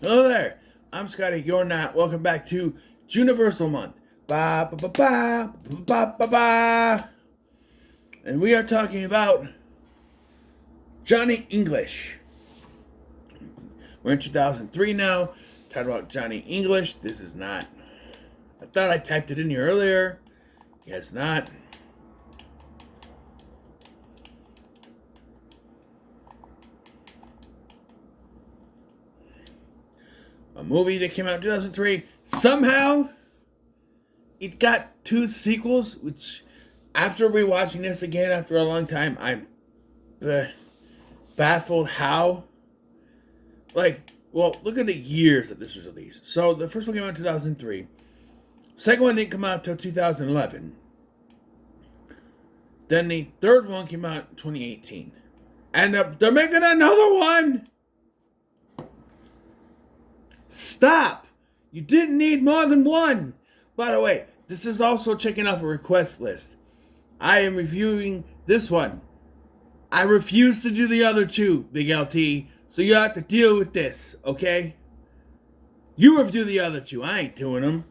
Hello there. I'm Scotty. You're not. Welcome back to Juniversal month. Ba ba ba ba ba ba ba. And we are talking about Johnny English. We're in 2003 now. Talking about Johnny English. This is not. I thought I typed it in here earlier. Guess not. A movie that came out in 2003. Somehow, it got two sequels, which, after rewatching this again after a long time, I'm baffled how. Well, look at the years that this was released. So, the first one came out in 2003. Second one didn't come out until 2011. Then the third one came out in 2018. And they're making another one! Stop! You didn't need more than one! By the way, this is also checking off a request list. I am reviewing this one. I refuse to do the other two, Big LT, so you have to deal with this, okay? You review the other two. I ain't doing them.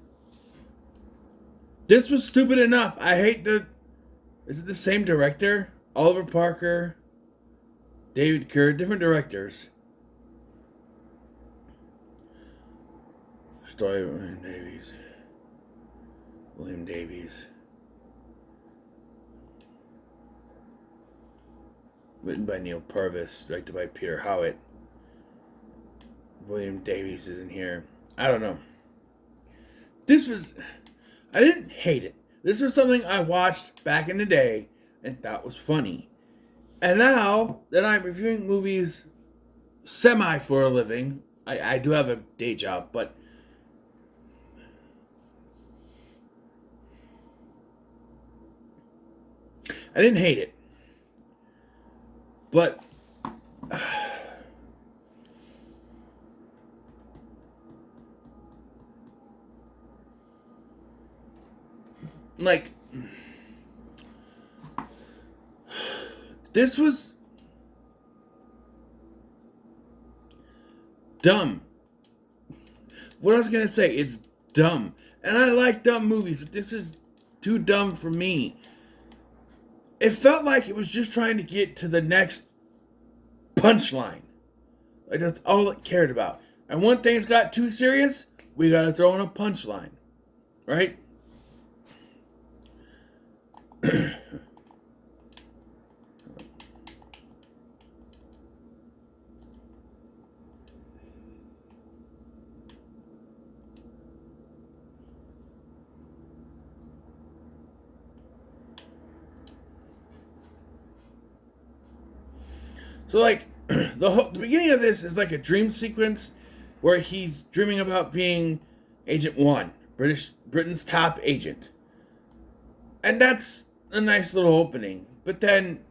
This was stupid enough. I hate the... Is it the same director? Oliver Parker, David Kerr, different directors. Story of William Davies. Written by Neil Purvis, directed by Peter Howitt. William Davies isn't here. I don't know. I didn't hate it. This was something I watched back in the day and thought was funny. And now that I'm reviewing movies semi for a living, I do have a day job, but I didn't hate it. But like, this was dumb. What I was gonna say, it's dumb. And I like dumb movies, but this is too dumb for me. It felt like it was just trying to get to the next punchline. Like, that's all it cared about. And when things got too serious, we gotta throw in a punchline. Right? So, like, the beginning of this is like a dream sequence where he's dreaming about being Agent One, Britain's top agent, and that's a nice little opening. But then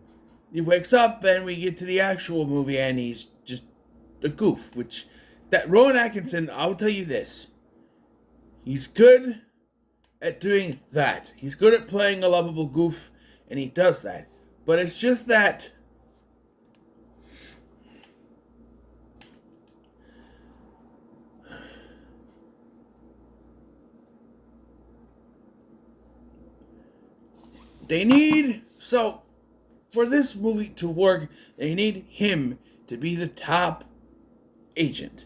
he wakes up and we get to the actual movie, and he's just a goof. Which that Rowan Atkinson, I'll tell you this, he's good at doing that. He's good at playing a lovable goof, and he does that. But it's just that. For this movie to work, they need him to be the top agent.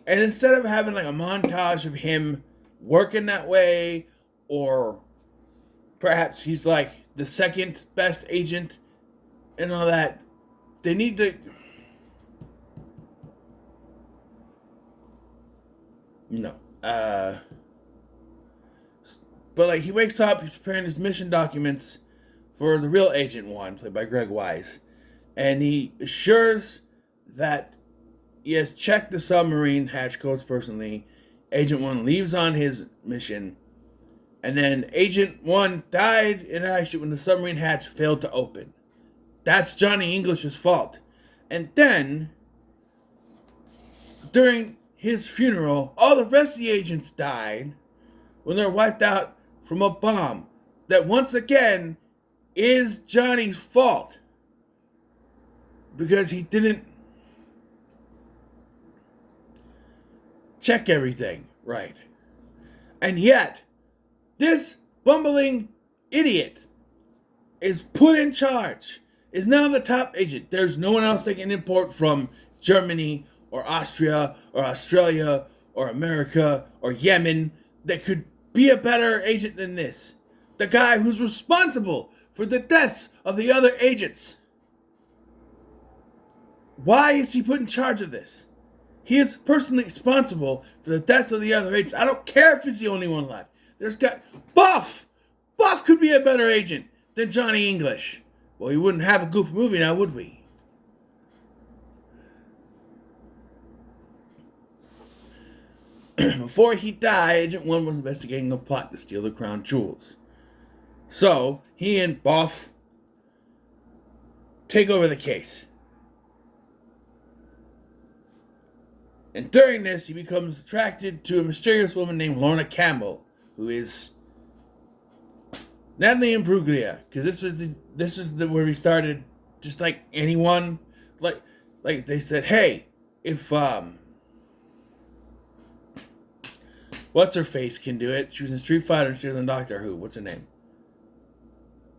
And instead of having like a montage of him working that way, or perhaps he's like the second best agent and all that, they need to... No. But like, he wakes up, he's preparing his mission documents for the real Agent One, played by Greg Wise, and he assures that he has checked the submarine hatch codes personally. Agent One leaves on his mission, and then Agent One died in an accident when the submarine hatch failed to open. That's Johnny English's fault. And then, during his funeral, all the rest of the agents died when they're wiped out from a bomb that once again is Johnny's fault, because he didn't... check everything right. And yet, this bumbling idiot is put in charge, is now the top agent. There's no one else they can import from Germany or Austria or Australia or America or Yemen that could be a better agent than this. The guy who's responsible for the deaths of the other agents. Why is he put in charge of this? He is personally responsible for the deaths of the other agents. I don't care if he's the only one left. There's got Buff! Buff could be a better agent than Johnny English. Well, we wouldn't have a goofy movie now, would we? Before he died, Agent 1 was investigating the plot to steal the crown jewels. So, he and Buff take over the case. And during this, he becomes attracted to a mysterious woman named Lorna Campbell, who is Natalie Imbruglia. Because this was where we started, just like anyone, like they said, hey, if what's her face can do it? She was in Street Fighter. She was in Doctor Who. What's her name?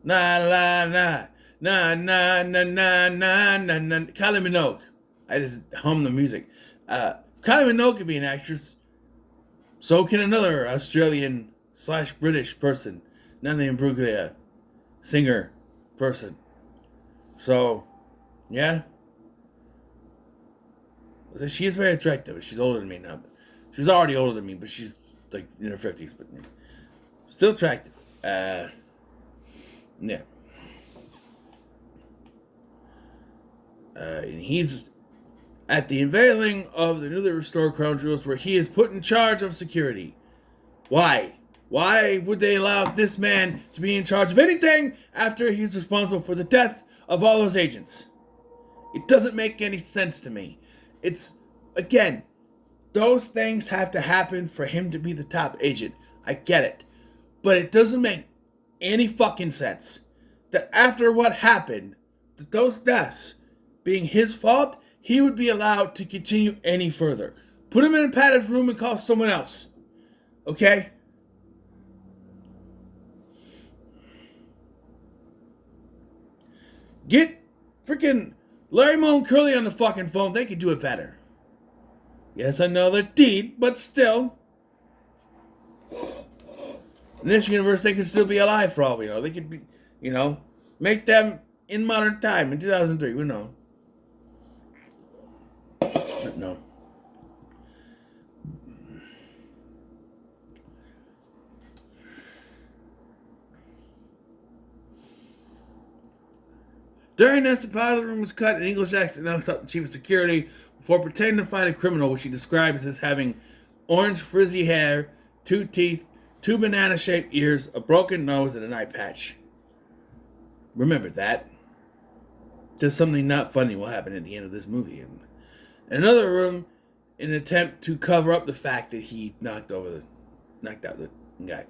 Na la na na na na na na na na. Kylie Minogue. I just hum the music. Kylie Minogue could be an actress. So can another Australian/British person, Natalie Imbruglia, singer person. So, yeah. She is very attractive. She's older than me now. She was already older than me, but she's like in her 50s, but still attractive. Yeah. And he's at the unveiling of the newly restored crown jewels, where he is put in charge of security. Why? Why would they allow this man to be in charge of anything after he's responsible for the death of all those agents? It doesn't make any sense to me. It's, again, those things have to happen for him to be the top agent. I get it. But it doesn't make any fucking sense that after what happened, that those deaths being his fault, he would be allowed to continue any further. Put him in a padded room and call someone else. Okay? Get freaking Larry Moe and Curly on the fucking phone. They could do it better. Yes, I know they're dead, but still. In this universe, they could still be alive for all we know. They could be, make them in modern time in 2003. We know. But no. During this, the pilot room was cut, and English accent announced up the chief of security before pretending to fight a criminal, which he describes as having orange frizzy hair, 2 teeth, 2 banana-shaped ears, a broken nose, and an eye patch. Remember that. Just something not funny will happen at the end of this movie. In another room, in an attempt to cover up the fact that he knocked out the guy.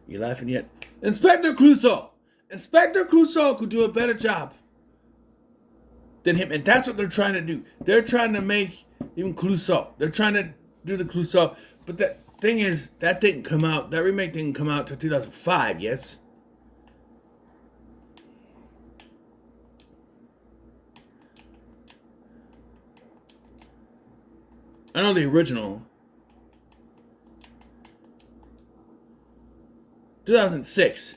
You laughing yet? Inspector Clouseau! Inspector Clouseau could do a better job than him, and that's what they're trying to do. They're trying to make even Clouseau. They're trying to do the Clouseau, but the thing is, that remake didn't come out till 2005, yes? I know the original. 2006.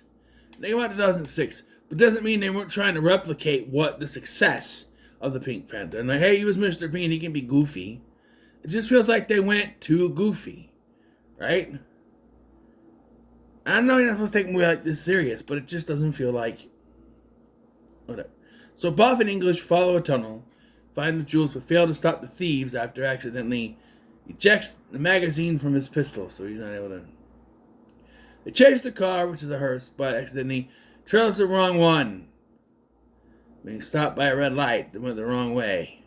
They came out in 2006. But doesn't mean they weren't trying to replicate what the success of the Pink Panther. And like, hey, he was Mr. Bean, he can be goofy. It just feels like they went too goofy. Right? I know you're not supposed to take a movie like this serious, but it just doesn't feel like whatever. So Buff and English follow a tunnel, find the jewels, but fail to stop the thieves after accidentally ejects the magazine from his pistol, so he's not able to. They chase the car, which is a hearse, but accidentally trails the wrong one. Being stopped by a red light, they went the wrong way.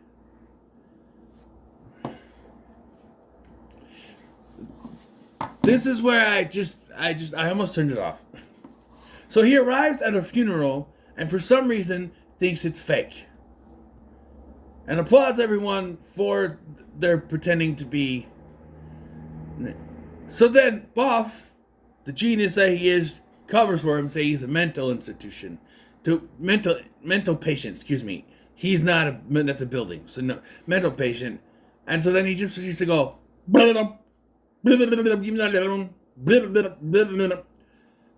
This is where I almost turned it off. So he arrives at a funeral and for some reason thinks it's fake. and applauds everyone for their pretending to be. So then Buff, the genius that he is, covers for him, say he's a mental institution, to mental patient. Excuse me. He's not a. That's a building. So no mental patient, and so then he just used to go. And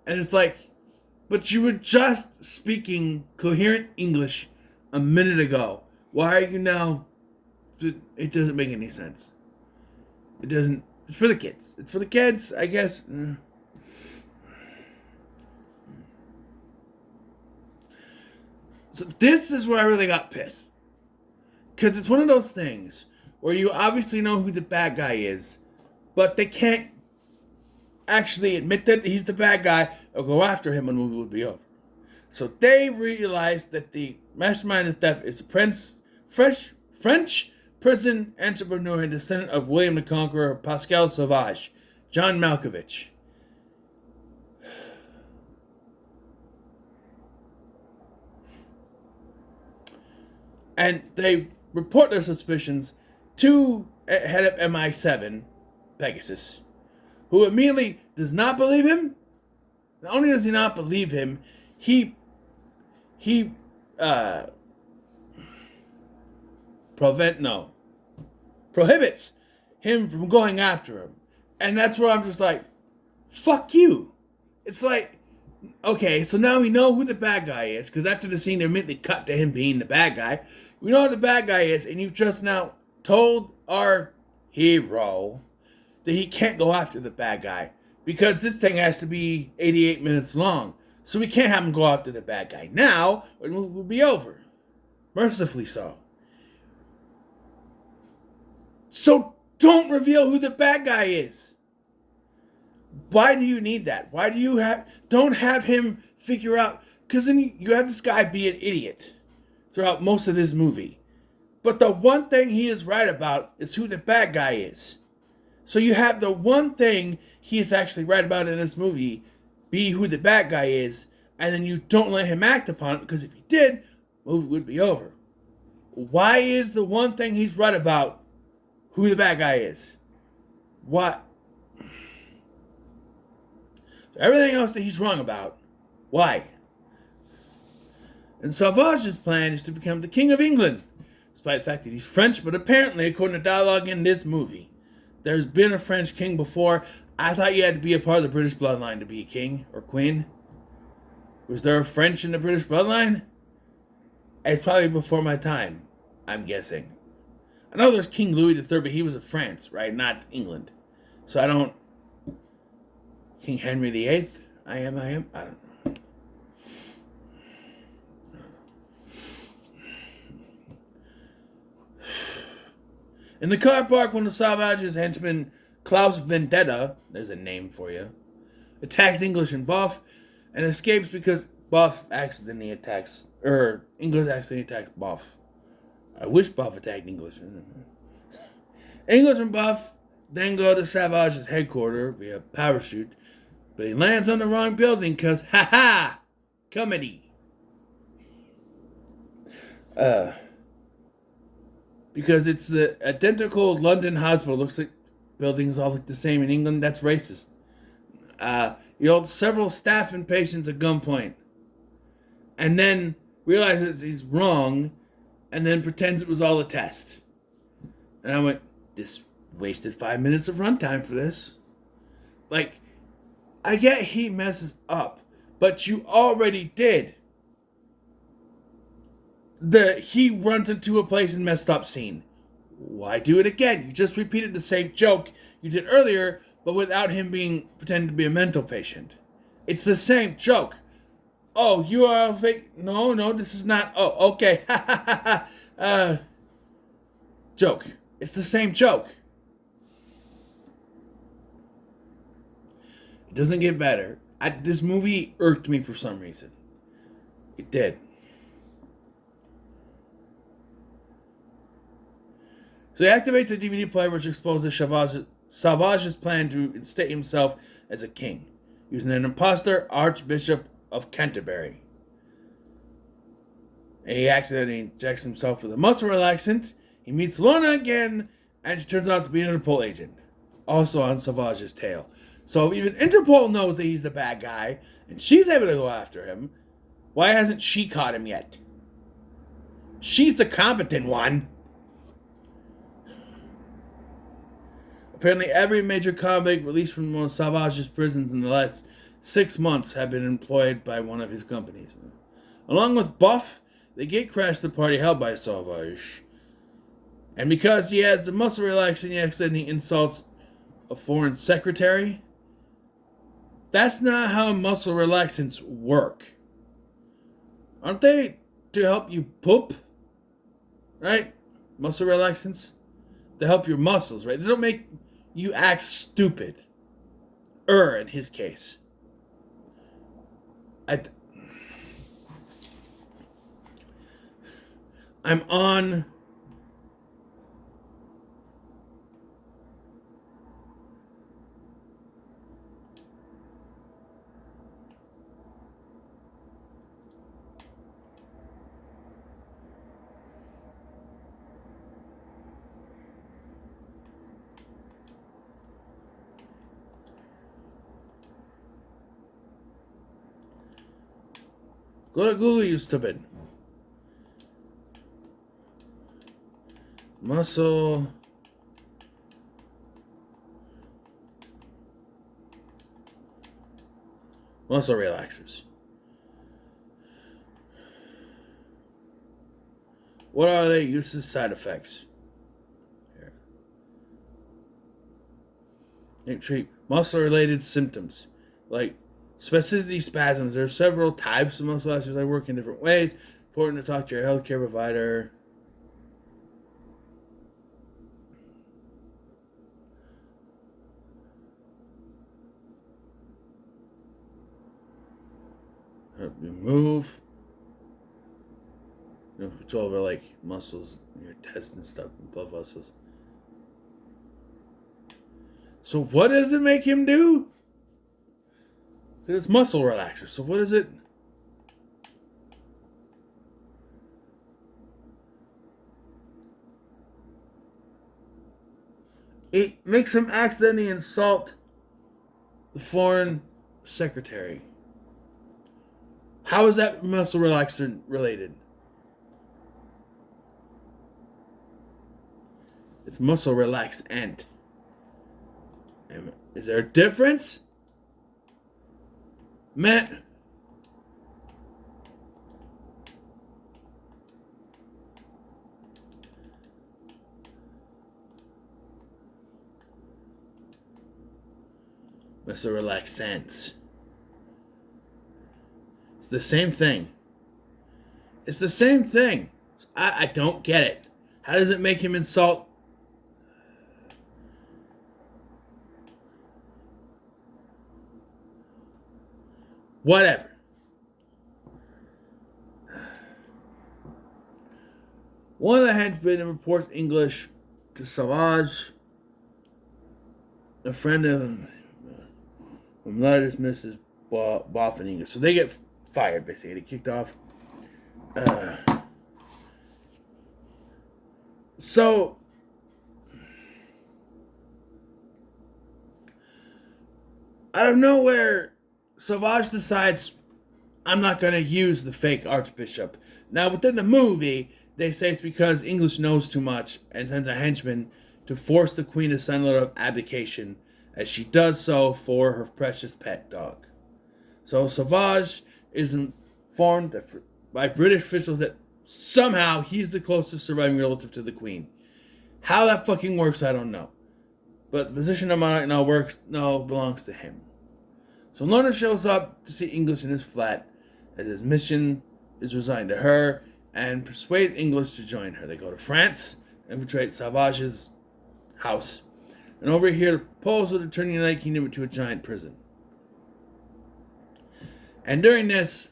it's like, but you were just speaking coherent English a minute ago. Why are you now? It doesn't make any sense. It doesn't. It's for the kids. It's for the kids, I guess. So this is where I really got pissed. Because it's one of those things where you obviously know who the bad guy is, but they can't actually admit that he's the bad guy or go after him and the movie would be over. So they realized that the mastermind of theft is a French prison entrepreneur and descendant of William the Conqueror, Pascal Sauvage, John Malkovich. And they report their suspicions to head of MI7, Pegasus, who immediately does not believe him. Not only does he not believe him, he prohibits him from going after him. And that's where I'm just like, fuck you. It's like, okay, so now we know who the bad guy is, because after the scene, they immediately cut to him being the bad guy. We know who the bad guy is, and you've just now told our hero that he can't go after the bad guy, because this thing has to be 88 minutes long. So we can't have him go after the bad guy now, or it will be over. Mercifully so. So don't reveal who the bad guy is. Why do you need that? Why do you don't have him figure out, because then you have this guy be an idiot throughout most of this movie. But the one thing he is right about is who the bad guy is. So you have the one thing he is actually right about in this movie be who the bad guy is, and then you don't let him act upon it, because if he did, the movie would be over. Why is the one thing he's right about who the bad guy is? What? Everything else that he's wrong about, why? And Sauvage's plan is to become the King of England, despite the fact that he's French, but apparently, according to dialogue in this movie, there's been a French king before. I thought you had to be a part of the British bloodline to be a king or queen. Was there a French in the British bloodline? It's probably before my time, I'm guessing. I know there's King Louis III, but he was of France, right? Not England. So I don't... King Henry VIII? I don't know. In the car park, one of Sauvage's henchmen, Klaus Vendetta, there's a name for you, attacks English and Buff, and escapes because English accidentally attacks Buff. I wish Buff attacked English. English and Buff then go to Sauvage's headquarters via parachute, but he lands on the wrong building because, comedy. Because it's the identical London hospital. Looks like buildings all look the same in England. That's racist. You hold several staff and patients at gunpoint. And then realizes he's wrong. And then pretends it was all a test. And I went, this wasted 5 minutes of runtime for this. Like, I get he messes up. But you already did. He runs into a place and messed up scene. Why do it again? You just repeated the same joke you did earlier, but without him pretending to be a mental patient. It's the same joke. Oh, you are fake. No, this is not. Oh, okay. Joke. It's the same joke. It doesn't get better. This movie irked me for some reason. It did. So he activates the DVD player, which exposes Sauvage's plan to instate himself as a king, using an imposter Archbishop of Canterbury. And he accidentally injects himself with a muscle relaxant. He meets Lorna again, and she turns out to be an Interpol agent, also on Savage's tail. So even Interpol knows that he's the bad guy, and she's able to go after him. Why hasn't she caught him yet? She's the competent one. Apparently, every major convict released from one of Savage's prisons in the last 6 months have been employed by one of his companies. Along with Buff, they gate-crashed the party held by Savage. And because he has the muscle relaxing, he accidentally insults a foreign secretary. That's not how muscle relaxants work. Aren't they to help you poop? Right? Muscle relaxants? To help your muscles, right? They don't make you act stupid. In his case. I'm on... Go to Google, you stupid. Muscle relaxers. What are their uses, side effects? Here. They treat muscle-related symptoms like spasticity spasms. There are several types of muscle relaxers that work in different ways. Important to talk to your healthcare provider. Help you move. Control over like muscles in your chest and stuff, and blood vessels. So what does it make him do? It's muscle relaxer. So what is it? It makes him accidentally insult the foreign secretary. How is that muscle relaxer related? It's muscle relaxant. Is there a difference? Matt? Muscle relaxants. It's the same thing. It's the same thing. I don't get it. How does it make him insult? Whatever. One of the henchmen reports English to Savage, a friend of him, from Lattice Mrs. Boff in English. So they get fired, basically. They kicked off. So, out of nowhere, Savage decides, I'm not going to use the fake Archbishop. Now, within the movie, they say it's because English knows too much and sends a henchman to force the Queen to sign a letter of abdication, as she does so for her precious pet dog. So Savage is informed by British officials that somehow he's the closest surviving relative to the Queen. How that fucking works, I don't know. But the position of monarch now belongs to him. So Lorna shows up to see English in his flat, as his mission is resigned to her, and persuade English to join her. They go to France, infiltrate Savage's house, and over here the proposal to turn the United Kingdom into a giant prison. And during this,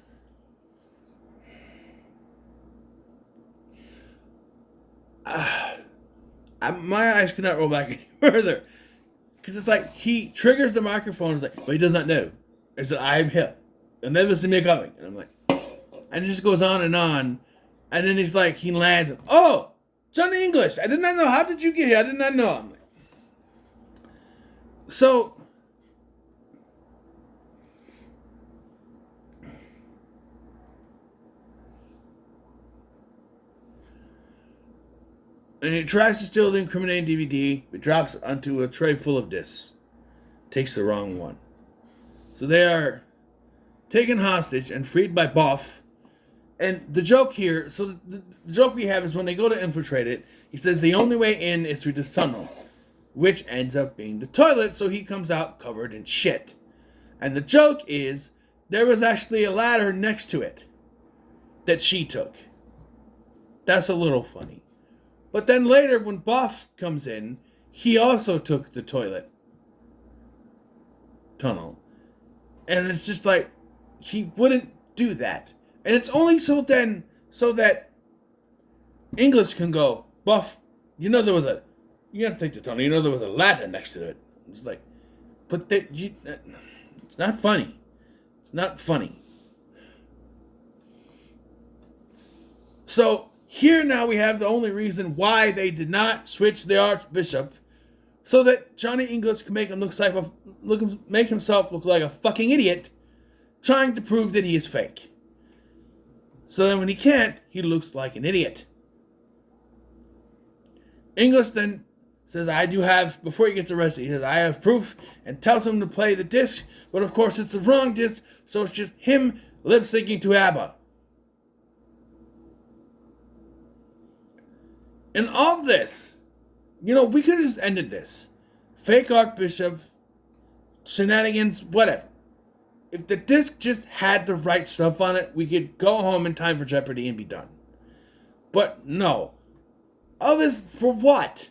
my eyes could not roll back any further. Because it's like, he triggers the microphone, and it's like, but he does not know. It's that I am him. And then listen to me coming. And I'm like, and it just goes on. And then he's like, he lands. Oh, Johnny English. I did not know. How did you get here? I did not know. I'm like, so. And he tries to steal the incriminating DVD, but drops it onto a tray full of discs. Takes the wrong one. So they are taken hostage and freed by Boff. And the joke here, so the joke we have is when they go to infiltrate it, he says the only way in is through this tunnel, which ends up being the toilet, so he comes out covered in shit. And the joke is, there was actually a ladder next to it that she took. That's a little funny. But then later, when Boff comes in, he also took the toilet tunnel. And it's just like, he wouldn't do that. And it's only so that English can go, Boff, you know there was a, you have to take the tunnel, you know there was a ladder next to it. It's like, but it's not funny. It's not funny. So, here now we have the only reason why they did not switch the Archbishop, so that Johnny English can make himself look like a fucking idiot, trying to prove that he is fake. So then when he can't, he looks like an idiot. English then says, I do have, before he gets arrested, he says, I have proof, and tells him to play the disc, but of course it's the wrong disc, so it's just him lip-syncing to ABBA. And all this, we could have just ended this. Fake Archbishop, shenanigans, whatever. If the disc just had the right stuff on it, we could go home in time for Jeopardy and be done. But no. All this for what?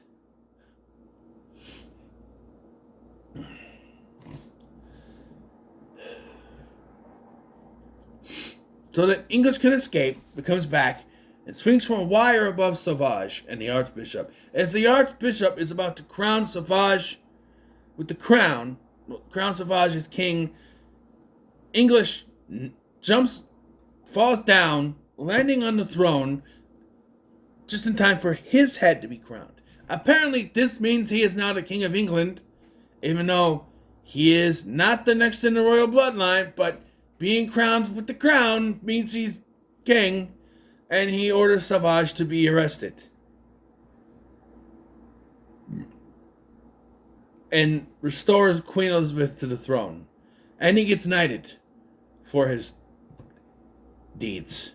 So that English can escape, but comes back, and swings from a wire above Sauvage and the Archbishop. As the Archbishop is about to crown Sauvage with the crown Sauvage as king, English falls down, landing on the throne, just in time for his head to be crowned. Apparently, this means he is now the King of England, even though he is not the next in the royal bloodline, but being crowned with the crown means he's king. And he orders Sauvage to be arrested. And restores Queen Elizabeth to the throne. And he gets knighted for his deeds.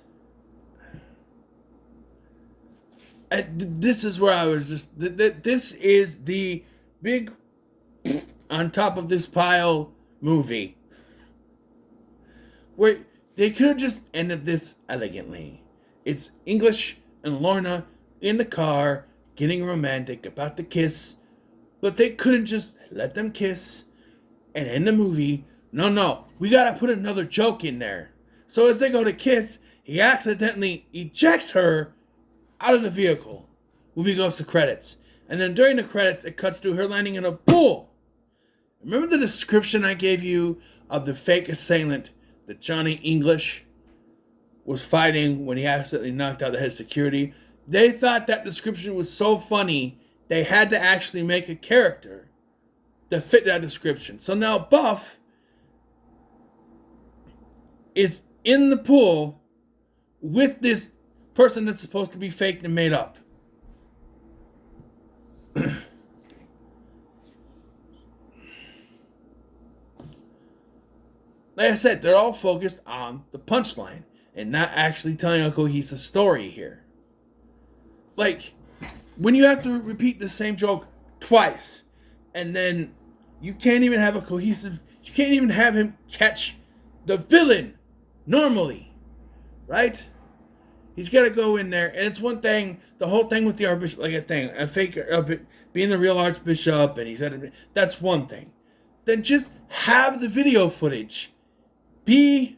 And this is where I was just... This is the big on top of this pile movie. Where they could have just ended this elegantly. It's English and Lorna in the car, getting romantic, about to kiss. But they couldn't just let them kiss and end the movie. No, we gotta put another joke in there. So as they go to kiss, he accidentally ejects her out of the vehicle. Movie goes to credits. And then during the credits, it cuts to her landing in a pool. Remember the description I gave you of the fake assailant that Johnny English was fighting when he accidentally knocked out the head of security? They thought that description was so funny, they had to actually make a character that fit that description. So now Buff is in the pool with this person that's supposed to be faked and made up. Like I said, they're all focused on the punchline and not actually telling a cohesive story here. Like, when you have to repeat the same joke twice, and then you can't even have a cohesive, you can't even have him catch the villain normally, right? He's got to go in there, and it's one thing, the whole thing with the Archbishop, like a fake, being the real Archbishop, and he's had, that's one thing. Then just have the video footage be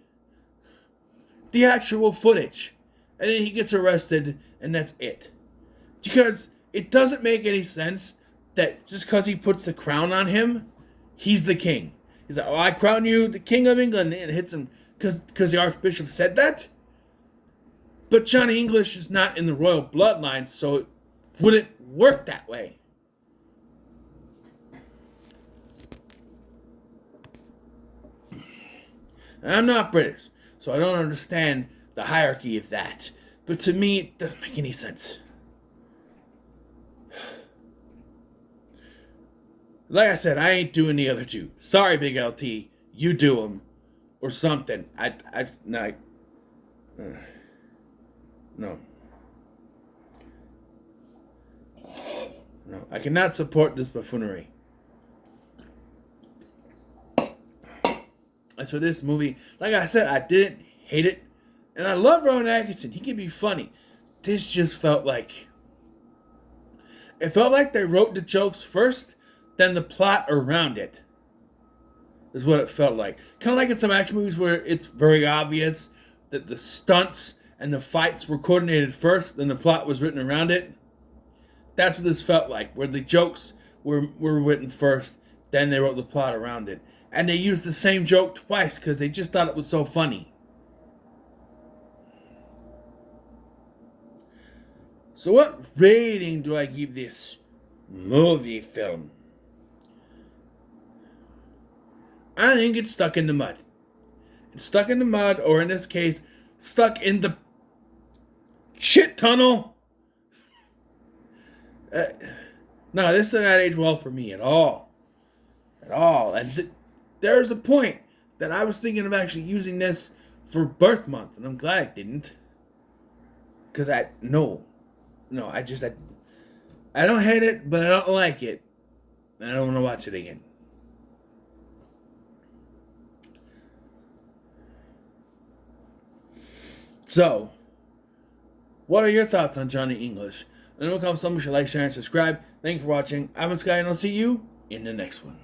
the actual footage, and then he gets arrested, and that's it. Because it doesn't make any sense that just because he puts the crown on him, he's the king. He's like, oh, I crown you the King of England, and it hits him because the Archbishop said that. But Johnny English is not in the royal bloodline, so it wouldn't work that way. And I'm not British, so I don't understand the hierarchy of that. But to me, it doesn't make any sense. Like I said, I ain't doing the other two. Sorry, Big LT. You do them. Or something. No. No. I cannot support this buffoonery. As for this movie, like I said, I didn't hate it. And I love Rowan Atkinson. He can be funny. This just felt like... It felt like they wrote the jokes first, then the plot around it. Is what it felt like. Kind of like in some action movies where it's very obvious that the stunts and the fights were coordinated first, then the plot was written around it. That's what this felt like, where the jokes were written first, then they wrote the plot around it. And they used the same joke twice because they just thought it was so funny. So what rating do I give this movie film? I think it's stuck in the mud. It's stuck in the mud, or in this case, stuck in the shit tunnel. No, this did not age well for me at all. At all. And there's a point that I was thinking of actually using this for birth month, and I'm glad I didn't. Because I don't hate it, but I don't like it. I don't want to watch it again. So, what are your thoughts on Johnny English? And in the comments, you should like, share, and subscribe. Thank you for watching. I'm Sky, and I'll see you in the next one.